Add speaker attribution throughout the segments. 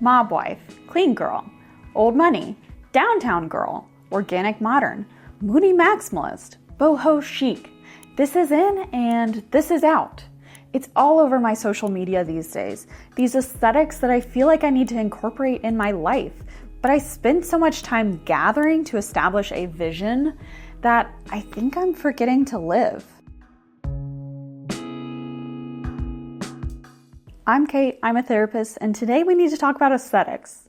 Speaker 1: mob wife, clean girl, old money, downtown girl, organic modern, moody maximalist, boho chic. This is in and this is out. It's all over my social media these days. These aesthetics that I feel like I need to incorporate in my life. But I spend so much time gathering to establish a vision that I think I'm forgetting to live. I'm Kate, I'm a therapist, and today we need to talk about aesthetics.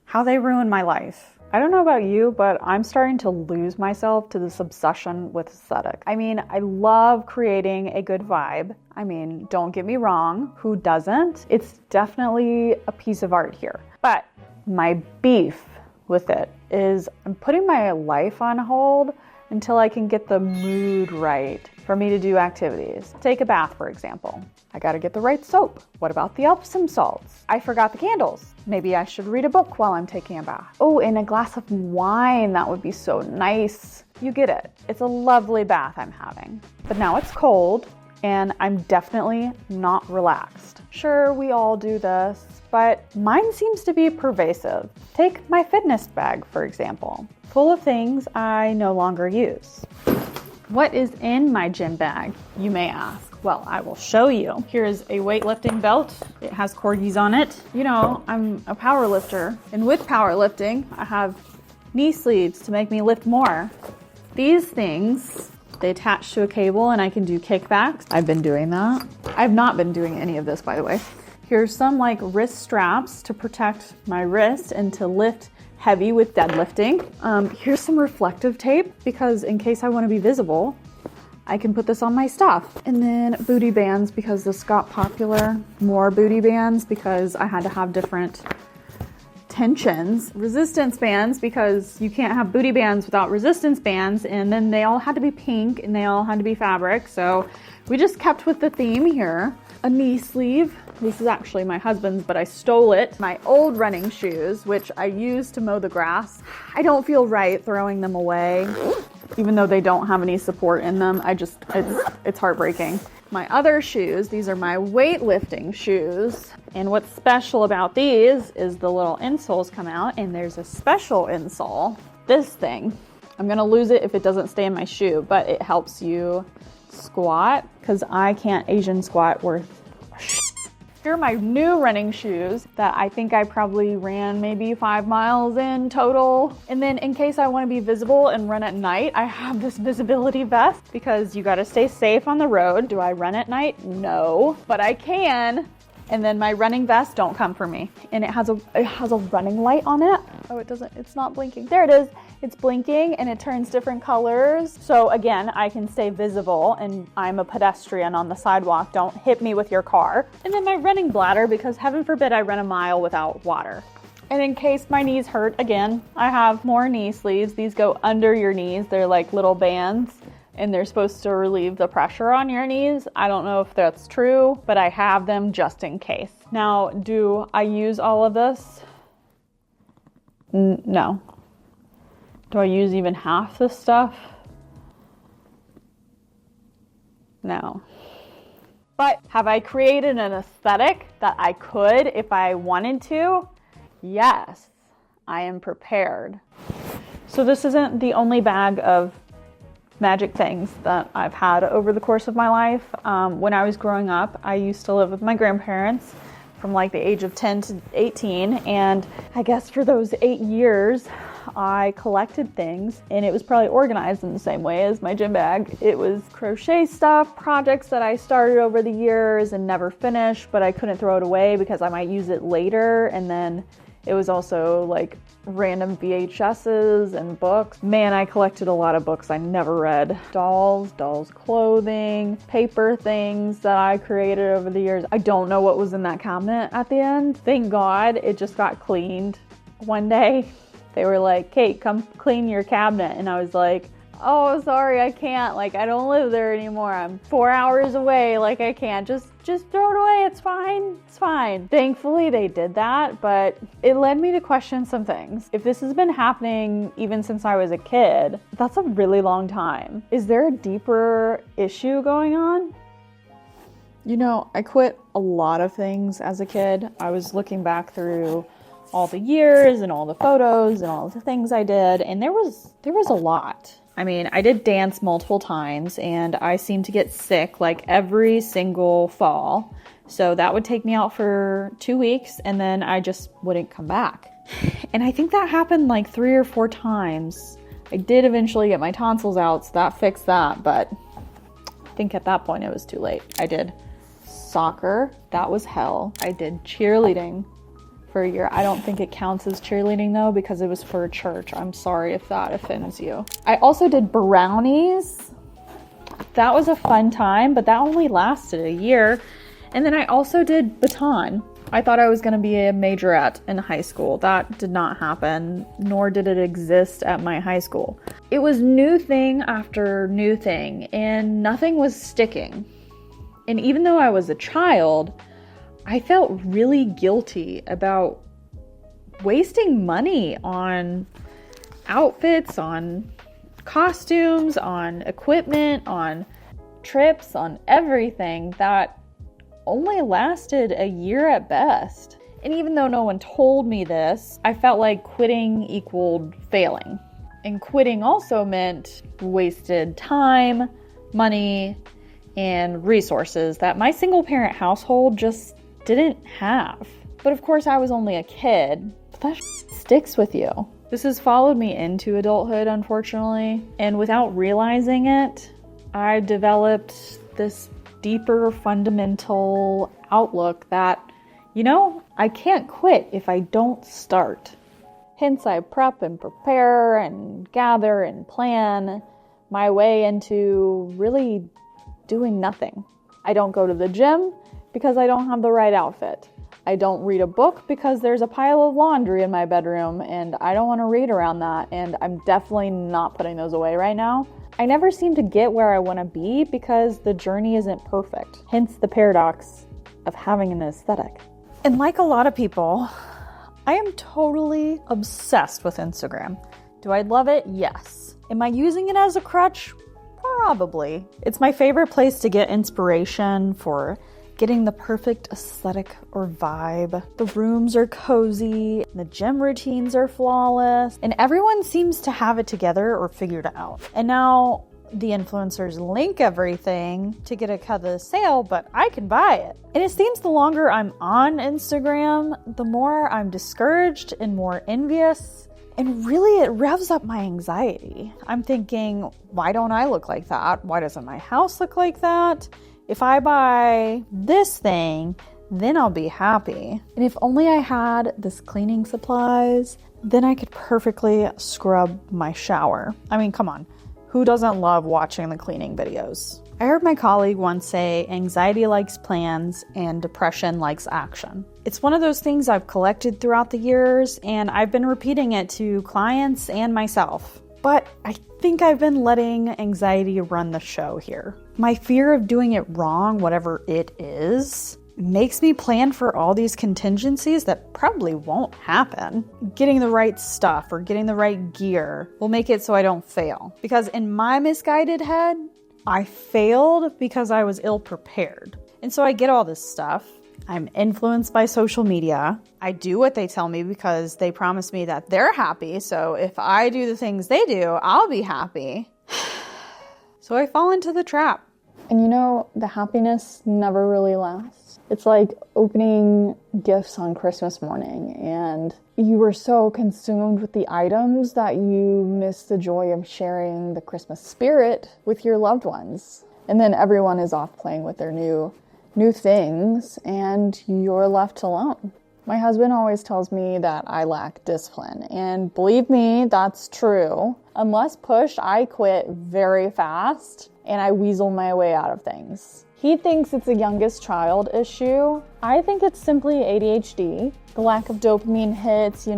Speaker 1: How they ruin my life. I don't know about you, but I'm starting to lose myself to this obsession with aesthetic. I mean, I love creating a good vibe. I mean, don't get me wrong, who doesn't? It's definitely a piece of art here. But my beef with it is I'm putting my life on hold until I can get the mood right for me to do activities. Take a bath, for example. I gotta get the right soap. What about the Epsom salts? I forgot the candles. Maybe I should read a book while I'm taking a bath. Oh, and a glass of wine, that would be so nice. You get it. It's a lovely bath I'm having. But now it's cold and I'm definitely not relaxed. Sure, we all do this, but mine seems to be pervasive. Take my fitness bag, for example, full of things I no longer use. What is in my gym bag, you may ask? Well, I will show you. Here's a weightlifting belt. It has corgis on it. You know, I'm a power lifter, and with powerlifting, I have knee sleeves to make me lift more. These things, they attach to a cable and I can do kickbacks. I've been doing that. I've not been doing any of this, by the way. Here's some like wrist straps to protect my wrist and to lift heavy with deadlifting. Here's some reflective tape because in case I want to be visible, I can put this on my stuff. And then booty bands because this got popular. More booty bands because I had to have different tensions. Resistance bands because you can't have booty bands without resistance bands. And then they all had to be pink and they all had to be fabric. So we just kept with the theme here. A knee sleeve. This is actually my husband's, but I stole it. My old running shoes, which I used to mow the grass. I don't feel right throwing them away, even though they don't have any support in them. It's heartbreaking. My other shoes, these are my weightlifting shoes. And what's special about these is the little insoles come out and there's a special insole. This thing, I'm gonna lose it if it doesn't stay in my shoe, but it helps you squat because I can't Asian squat worth shit. Here are my new running shoes that I think I probably ran maybe 5 miles in total. And then in case I want to be visible and run at night, I have this visibility vest because you got to stay safe on the road. Do I run at night? No, but I can. And then my running vest, don't come for me. And it has a running light on it. Oh, it's not blinking. There it is. It's blinking and it turns different colors. So again, I can stay visible and I'm a pedestrian on the sidewalk. Don't hit me with your car. And then my running bladder, because heaven forbid I run a mile without water. And in case my knees hurt, again, I have more knee sleeves. These go under your knees. They're like little bands and they're supposed to relieve the pressure on your knees. I don't know if that's true, but I have them just in case. Now, do I use all of this? No. Do I use even half this stuff? No. But have I created an aesthetic that I could if I wanted to? Yes, I am prepared. So this isn't the only bag of magic things that I've had over the course of my life. When I was growing up, I used to live with my grandparents from like the age of 10 to 18. And I guess for those 8 years, I collected things and it was probably organized in the same way as my gym bag. It was crochet stuff, projects that I started over the years and never finished, but I couldn't throw it away because I might use it later. And then it was also like random VHSs and books. Man, I collected a lot of books I never read. Dolls clothing, paper things that I created over the years. I don't know what was in that cabinet at the end. Thank God it just got cleaned one day. They were like, Kate, come clean your cabinet. And I was like, oh, sorry, I can't. Like, I don't live there anymore. I'm 4 hours away. Like, I can't. Just throw it away. It's fine. It's fine. Thankfully, they did that, but it led me to question some things. If this has been happening even since I was a kid, that's a really long time. Is there a deeper issue going on? You know, I quit a lot of things as a kid. I was looking back through all the years and all the photos and all the things I did, and there was a lot. I mean, I did dance multiple times, and I seemed to get sick like every single fall. So that would take me out for 2 weeks, and then I just wouldn't come back. And I think that happened like 3 or 4 times. I did eventually get my tonsils out, so that fixed that, but I think at that point it was too late. I did soccer. That was hell. I did cheerleading for a year. I don't think it counts as cheerleading though, because it was for a church. I'm sorry if that offends you. I also did brownies. That was a fun time, but that only lasted a year. And then I also did baton. I thought I was going to be a majorette in high school. That did not happen, nor did it exist at my high school. It was new thing after new thing, and nothing was sticking. And even though I was a child, I felt really guilty about wasting money on outfits, on costumes, on equipment, on trips, on everything that only lasted a year at best. And even though no one told me this, I felt like quitting equaled failing. And quitting also meant wasted time, money, and resources that my single parent household just didn't have. But of course I was only a kid, but that sticks with you. This has followed me into adulthood, unfortunately, and without realizing it, I developed this deeper fundamental outlook that, you know, I can't quit if I don't start. Hence I prep and prepare and gather and plan my way into really doing nothing. I don't go to the gym because I don't have the right outfit. I don't read a book because there's a pile of laundry in my bedroom and I don't want to read around that, and I'm definitely not putting those away right now. I never seem to get where I want to be because the journey isn't perfect. Hence the paradox of having an aesthetic. And like a lot of people, I am totally obsessed with Instagram. Do I love it? Yes. Am I using it as a crutch? Probably. It's my favorite place to get inspiration for getting the perfect aesthetic or vibe. The rooms are cozy, the gym routines are flawless, and everyone seems to have it together or figured it out. And now the influencers link everything to get a cut of the sale, but I can buy it. And it seems the longer I'm on Instagram, the more I'm discouraged and more envious. And really, it revs up my anxiety. I'm thinking, why don't I look like that? Why doesn't my house look like that? If I buy this thing, then I'll be happy. And if only I had this cleaning supplies, then I could perfectly scrub my shower. I mean, come on. Who doesn't love watching the cleaning videos? I heard my colleague once say, anxiety likes plans and depression likes action. It's one of those things I've collected throughout the years, and I've been repeating it to clients and myself. But I think I've been letting anxiety run the show here. My fear of doing it wrong, whatever it is, makes me plan for all these contingencies that probably won't happen. Getting the right stuff or getting the right gear will make it so I don't fail. Because in my misguided head, I failed because I was ill-prepared. And so I get all this stuff. I'm influenced by social media. I do what they tell me because they promise me that they're happy. So if I do the things they do, I'll be happy. So I fall into the trap.
Speaker 2: And you know, the happiness never really lasts. It's like opening gifts on Christmas morning and you were so consumed with the items that you missed the joy of sharing the Christmas spirit with your loved ones. And then everyone is off playing with their new things and you're left alone. My husband always tells me that I lack discipline, and believe me, that's true. Unless pushed, I quit very fast and I weasel my way out of things. He thinks it's a youngest child issue. I think it's simply ADHD. The lack of dopamine hits,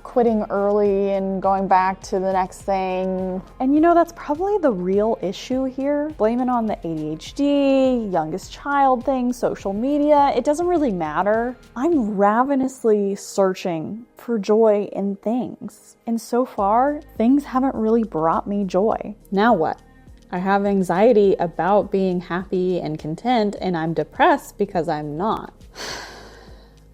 Speaker 2: quitting early and going back to the next thing.
Speaker 1: And that's probably the real issue here. Blame it on the ADHD, youngest child thing, social media. It doesn't really matter. I'm ravenously searching for joy in things. And so far, things haven't really brought me joy. Now what?
Speaker 2: I have anxiety about being happy and content, and I'm depressed because I'm not.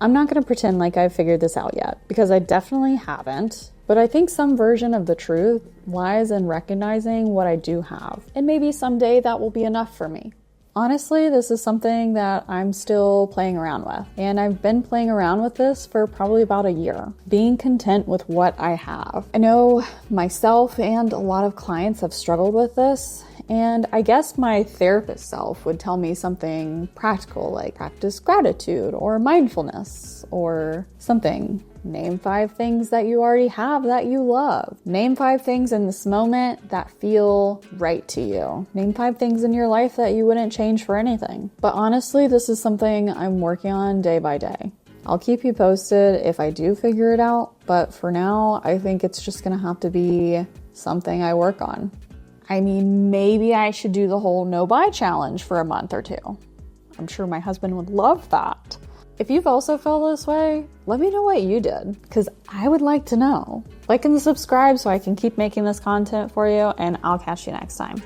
Speaker 2: I'm not going to pretend like I've figured this out yet, because I definitely haven't. But I think some version of the truth lies in recognizing what I do have. And maybe someday that will be enough for me. Honestly, this is something that I'm still playing around with. And I've been playing around with this for probably about a year. Being content with what I have. I know myself and a lot of clients have struggled with this. And I guess my therapist self would tell me something practical, like practice gratitude or mindfulness or something. Name 5 things that you already have that you love. Name 5 things in this moment that feel right to you. Name 5 things in your life that you wouldn't change for anything. But honestly, this is something I'm working on day by day. I'll keep you posted if I do figure it out, but for now, I think it's just gonna have to be something I work on. I mean, maybe I should do the whole no buy challenge for a month or 2. I'm sure my husband would love that. If you've also felt this way, let me know what you did, because I would like to know. Like and subscribe so I can keep making this content for you, and I'll catch you next time.